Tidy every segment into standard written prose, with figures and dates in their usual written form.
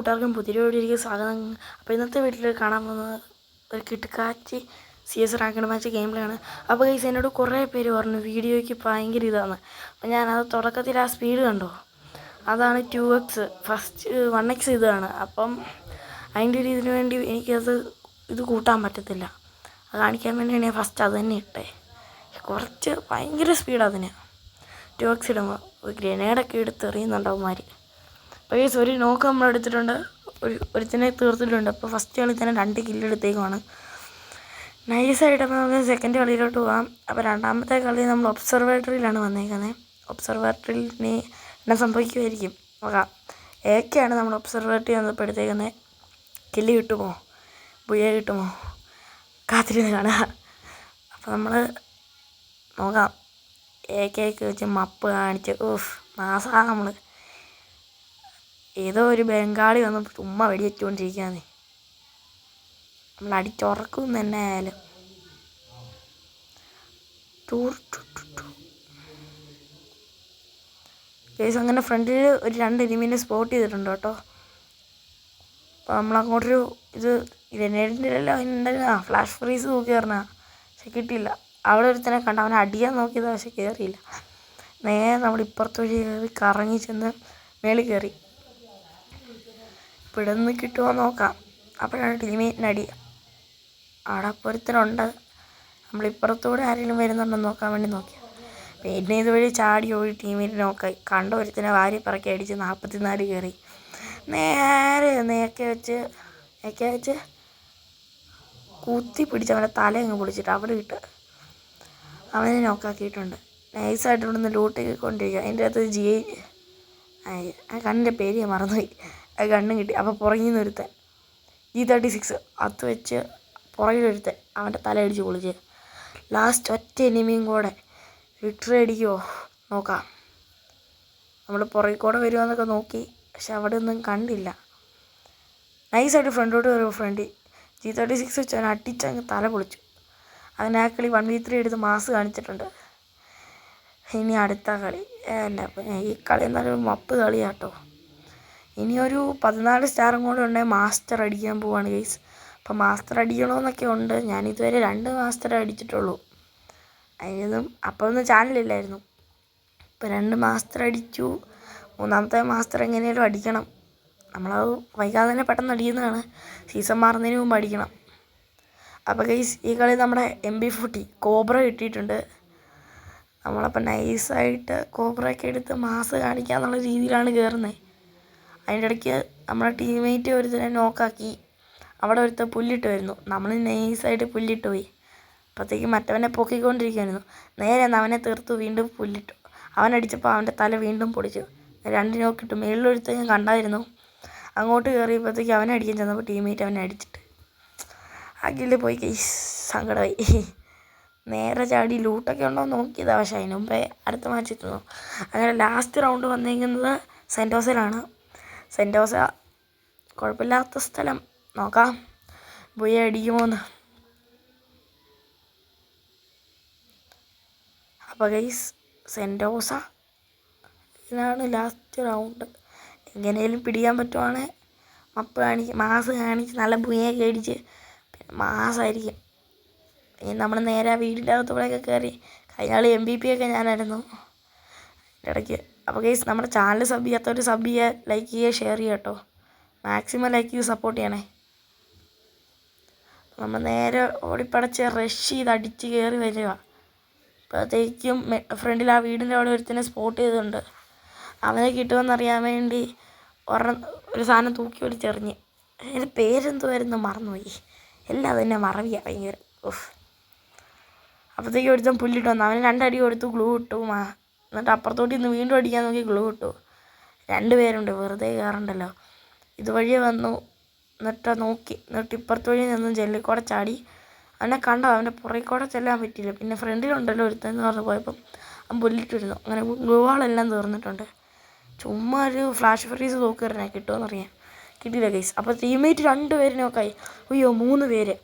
കൂട്ടുകാർക്കും പുതിയ വീഡിയോയിലേക്ക് സ്വാഗതം. അപ്പോൾ ഇന്നത്തെ വീട്ടിൽ കാണാൻ പോകുന്നത് ഒരു കിടക്കാച്ചി CS ranked match game play ആണ്. അപ്പോൾ ഗൈസ് എന്നോട് കുറേ പേര് പറഞ്ഞു വീഡിയോയ്ക്ക് ഭയങ്കര ഇതാണ്. അപ്പോൾ ഞാനത് തുടക്കത്തിൽ ആ സ്പീഡ് കണ്ടോ, അതാണ് 2x, ഫസ്റ്റ് 1x ഇതാണ്. അപ്പം അതിൻ്റെ ഒരു ഇതിന് വേണ്ടി ഇത് കൂട്ടാൻ പറ്റത്തില്ല. അത് കാണിക്കാൻ വേണ്ടിയാണ് ഞാൻ ഫസ്റ്റ് അത് തന്നെ ഇട്ടേ. കുറച്ച് ഭയങ്കര സ്പീഡ് അതിന് 2x ഇടുമ്പോൾ ഗ്രനേഡൊക്കെ എടുത്ത് എറിയുന്നുണ്ടാവുമാർ. അപ്പോൾ ഗൈസ് ഒരു നോക്ക് നമ്മൾ എടുത്തിട്ടുണ്ട്, ഒരുത്തിനെ തീർത്തിട്ടുണ്ട്. അപ്പോൾ ഫസ്റ്റ് കളി തന്നെ 2 കില്ല് എടുത്തേക്കുവാണ്. നൈസായിട്ട്. അപ്പോൾ നമുക്ക് സെക്കൻഡ് കളിയിലോട്ട് പോകാം. അപ്പോൾ രണ്ടാമത്തെ കളി നമ്മൾ ഒബ്സർവേറ്ററിയിലാണ് വന്നേക്കുന്നത്. ഒബ്സർവേറ്ററിയിൽ ഇനി എന്നാ സംഭവിക്കുമായിരിക്കും നോക്കാം. ഏക്കെയാണ് നമ്മൾ ഒബ്സർവേറ്ററി വന്നപ്പോൾ എടുത്തേക്കുന്നത്. കില്ല് കിട്ടുമോ, ബുയ കിട്ടുമോ, കാത്തിരുന്ന് കാണുക. അപ്പോൾ നമ്മൾ നോക്കാം. ഏക്കൊക്കെ വെച്ച് മപ്പ് കാണിച്ച് മാസമാണ് നമ്മൾ. ഏതോ ഒരു ബംഗാളി വന്ന് ചുമ്മാ വെടിവെച്ചുകൊണ്ടിരിക്കുകയാണ്. നമ്മൾ അടിച്ചുറക്കും തന്നെ ആയാലും. കേസ് അങ്ങനെ ഫ്രണ്ടിൽ ഒരു 2 എനിമീനെ സ്പോട്ട് ചെയ്തിട്ടുണ്ട് കേട്ടോ. അപ്പോൾ നമ്മളങ്ങോട്ടൊരു ഇത് ഗ്രനേഡിൻ്റെ എല്ലാം അതിനുണ്ടല്ലോ, ഫ്ലാഷ് ഫ്രീസ് നോക്കി പറഞ്ഞാൽ പക്ഷെ കിട്ടിയില്ല. അവിടെ ഒരുത്തനെ കണ്ട, അവനെ അടിയാൻ നോക്കിയത് പക്ഷെ കയറിയില്ല. നേരെ നമ്മൾ ഇപ്പുറത്ത് വഴി കയറി കറങ്ങി ചെന്ന് മേളിൽ കയറി. ഇവിടെ നിന്ന് കിട്ടുമോ നോക്കാം. അപ്പോഴാണ് ടീമേറ്റിന് അടി. അവിടെ പൊരുത്തനുണ്ട്. നമ്മളിപ്പുറത്തൂടെ ആരെങ്കിലും വരുന്നുണ്ടെന്ന് നോക്കാൻ വേണ്ടി നോക്കിയാൽ പിന്നെ ഇതുവഴി ചാടി ഓടി ടീമേറ്റ് നോക്കായി. കണ്ട ഒരുത്തിനെ വാരി പറക്കി അടിച്ച് 44 കയറി. നേരെ നേക്കെ വെച്ച് കുത്തി പിടിച്ച് അവൻ്റെ തലയങ്ങ് പൊളിച്ചിട്ട് അവിടെ ഇട്ട് അവനെ നോക്കാക്കിയിട്ടുണ്ട്. നൈസായിട്ട് ഇവിടെ നിന്ന് ലൂട്ടൊക്കെ കൊണ്ടിരിക്കുക. അതിൻ്റെ അകത്ത് ആ കണ്ണിൻ്റെ പേര് ഞാൻ മറന്നുപോയി. അത് കണ്ണും കിട്ടി. അപ്പോൾ പുറകിൽ നിന്ന് ഒരുത്തൻ G36 അത് വെച്ച് പുറകിലൊരുത്തൻ അവൻ്റെ തല അടിച്ച് പൊളിച്ച്. ലാസ്റ്റ് ഒറ്റ എനിമിയും കൂടെ വിക്ടറി അടിക്കുമോ നോക്കാം. നമ്മൾ പുറകിൽ കൂടെ വരുമോയെന്നൊക്കെ നോക്കി, പക്ഷെ അവിടെ ഒന്നും കണ്ടില്ല. നൈസായിട്ട് ഫ്രണ്ടോട്ട് വരുമ്പോൾ G36 വെച്ച് അവൻ അടിച്ചങ്ങ് തല പൊളിച്ചു. അവൻ ആ കളി 1v3 എടുത്ത് മാസ് കാണിച്ചിട്ടുണ്ട്. ഇനി അടുത്ത കളി ഈ കളി എന്നാലും മപ്പ് കളിയാട്ടോ. ഇനിയൊരു 14 സ്റ്റാറും കൂടെ ഉണ്ടെങ്കിൽ മാസ്റ്റർ അടിക്കാൻ പോവാണ് ഗൈസ്. അപ്പോൾ മാസ്റ്റർ അടിക്കണമെന്നൊക്കെ ഉണ്ട്. ഞാനിതുവരെ 2 മാസ്റ്റർ അടിച്ചിട്ടുള്ളൂ. അതിനൊന്നും അപ്പോൾ ഒന്നും ചാനലില്ലായിരുന്നു. ഇപ്പോൾ 2 മാസ്റ്റർ അടിച്ചു. 3ാമത്തെ മാസ്റ്റർ എങ്ങനെയാലും അടിക്കണം. നമ്മളത് വൈകാതെ തന്നെ പെട്ടെന്ന് അടിക്കുന്നതാണ്. സീസൺ മാറുന്നതിന് മുമ്പ് അടിക്കണം. അപ്പോൾ ഗൈസ് ഈ കളി നമ്മുടെ MP40 കോബ്ര കിട്ടിയിട്ടുണ്ട്. നമ്മളപ്പോൾ നൈസായിട്ട് കോബ്രയൊക്കെ എടുത്ത് മാസ് കാണിക്കാന്നുള്ള രീതിയിലാണ് കയറുന്നത്. അതിൻ്റെ ഇടയ്ക്ക് നമ്മുടെ ടീമേറ്റ് ഒരുത്തനെ നോക്കാക്കി. അവിടെ ഒരുത്തൻ പുല്ലിട്ട് വരുന്നു. നമ്മൾ നൈസായിട്ട് പുല്ലിട്ട് പോയി. അപ്പോഴത്തേക്ക് മറ്റവനെ പൊക്കിക്കൊണ്ടിരിക്കുകയായിരുന്നു. നേരെ അവനെ തീർത്തു വീണ്ടും പുല്ലിട്ടു. അവനടിച്ചപ്പോൾ അവൻ്റെ തല വീണ്ടും പൊടിച്ചു. 2 നോക്കിട്ടു. മേളിലൊരുത്തൻ ഞാൻ കണ്ടായിരുന്നു. അങ്ങോട്ട് കയറിയപ്പോഴത്തേക്ക് അവനെ അടിക്കാൻ ചെന്നപ്പോൾ ടീമേറ്റ് അവനെ അടിച്ചിട്ട് ആ കില്ല് പോയി. കേസ് സങ്കടമായി. നേരെ ചാടി ലൂട്ടൊക്കെ ഉണ്ടോ എന്ന് നോക്കിയതാണ്. പക്ഷേ അതിന് മുമ്പേ അടുത്ത മാച്ച് എത്തുന്നു. അങ്ങനെ ലാസ്റ്റ് റൗണ്ട് വന്നിരിക്കുന്നത് സെൻറ്റോസയിലാണ്. സെൻറ്റോസ കുഴപ്പമില്ലാത്ത സ്ഥലം. നോക്കാം ബുയ അടിക്കുമോന്ന്. അപ്പോൾ ഗൈസ് സെൻറ്റോസ ഇതാണ് ലാസ്റ്റ് റൗണ്ട്. എങ്ങനെയും പിടിക്കാൻ പറ്റുവാണെങ്കിൽ മാസ് കാണിച്ച് നല്ല ബുയൊക്കെ അടിച്ച് മാസമായിരിക്കും. ഇനി നമ്മൾ നേരെ വീടിൻ്റെ അകത്തൂടെയൊക്കെ കയറി. കഴിഞ്ഞ ആൾ MVP ഒക്കെ ഞാനായിരുന്നു ഇടയ്ക്ക്. അപ്പോൾ ഗൈസ് നമ്മുടെ ചാനൽ സബ് ചെയ്യാത്തവർ സബ് ചെയ്യുക, ലൈക്ക് ചെയ്യുക, ഷെയർ ചെയ്യുക കേട്ടോ. മാക്സിമം ലൈക്ക് ചെയ്ത് സപ്പോർട്ട് ചെയ്യണേ. നമ്മൾ നേരെ ഓടിപ്പടച്ച് റഷ് ചെയ്ത് അടിച്ച് കയറി വരിക. അപ്പോഴത്തേക്കും ഫ്രണ്ടിൽ ആ വീടിൻ്റെ അവിടെ ഒരുത്തിനെ സ്പോട്ട് ചെയ്തിട്ടുണ്ട്. അവനെ കിട്ടുമെന്നറിയാൻ വേണ്ടി ഒരു സാധനം തൂക്കി വലിച്ചെറിഞ്ഞ്. അതിൻ്റെ പേരെന്തുവായിരുന്നു മറന്നുപോയി. എല്ലാം തന്നെ മറവിയാണ് ഭയങ്കര. അപ്പോഴത്തേക്കും ഒരുത്തൻ പുല്ലിട്ട് വന്നു. അവന് 2 അടി കൊടുത്തു, ഗ്ലൂ ഇട്ടു. എന്നിട്ട് അപ്പുറത്തോട്ട് ഇന്ന് വീണ്ടും അടിക്കാൻ നോക്കി, ഗ്ലൂ ഇട്ടു. 2 പേരുണ്ട്, വെറുതെ കയറണ്ടല്ലോ. ഇതുവഴിയെ വന്നു. എന്നിട്ട് ഇപ്പുറത്ത് വഴി നിന്ന് ജെല്ലിക്കൂടെ ചാടി. അവനെ കണ്ടോ, അവൻ്റെ പുറകിൽ കൂടെ ചെല്ലാൻ പറ്റിയില്ല. പിന്നെ ഫ്രണ്ടിലുണ്ടല്ലോ ഒരുത്തെന്ന് പറഞ്ഞ് പോയപ്പം അവൻ പുല്ലിട്ടിരുന്നു. അങ്ങനെ ഗ്ലൂ വാളെല്ലാം തീർന്നിട്ടുണ്ട്. ചുമ്മാ ഒരു ഫ്ലാഷ് ഫ്രീസ് നോക്കിയിരുന്നേ കിട്ടുമെന്നറിയാൻ. കിട്ടിയില്ല ഗൈസ്. അപ്പോൾ ടീമേറ്റ് 2 പേര് നോക്കായി. അയ്യോ 3 പേര്.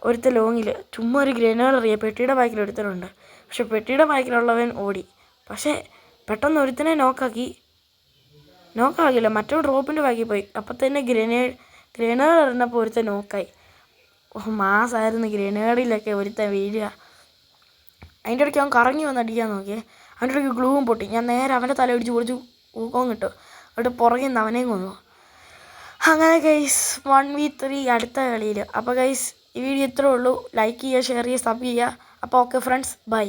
ഒരുത്ത ലോങ്ങിൽ ചുമ്മാ ഒരു ഗ്രനേഡ് എറിയുക. പെട്ടിയുടെ ബാക്കിൽ ഒരുത്തനുണ്ട്. പക്ഷെ പെട്ടിയുടെ ബാക്കിലുള്ളവൻ ഓടി. പക്ഷേ പെട്ടെന്ന് ഒരുത്തനെ നോക്കാക്കി. നോക്കാകില്ല, മറ്റോ ഡ്രോപ്പിൻ്റെ ബാക്കി പോയി. അപ്പം തന്നെ ഗ്രനേഡ് എറിഞ്ഞപ്പോൾ ഒരുത്തൻ നോക്കായി. മാസായിരുന്നു ഗ്രനേഡിലൊക്കെ ഒരുത്തൻ വീഴുക. അതിൻ്റെ ഇടയ്ക്ക് അവൻ കറങ്ങി വന്ന് അടിക്കാൻ നോക്കിയേ. അവൻ്റെ ഇടയ്ക്ക് ഗ്ലൂവും പൊട്ടി. ഞാൻ നേരെ അവൻ്റെ തല ഇടിച്ച് പൊളിച്ച് ഊക്കവും കിട്ടും. എന്നിട്ട് പുറകിൽ നിന്ന് അവനെയും കൊന്നു. അങ്ങനെ ഗൈസ് 1v3 അടുത്ത കളിയിൽ. അപ്പോൾ ഗൈസ് ഈ വീഡിയോ ഇത്രേ ഉള്ളൂ. ലൈക്ക് ചെയ്യുക, ഷെയർ ചെയ്യുക, സബ് ചെയ്യുക. അപ്പോൾ ഓക്കെ ഫ്രണ്ട്സ്, ബൈ.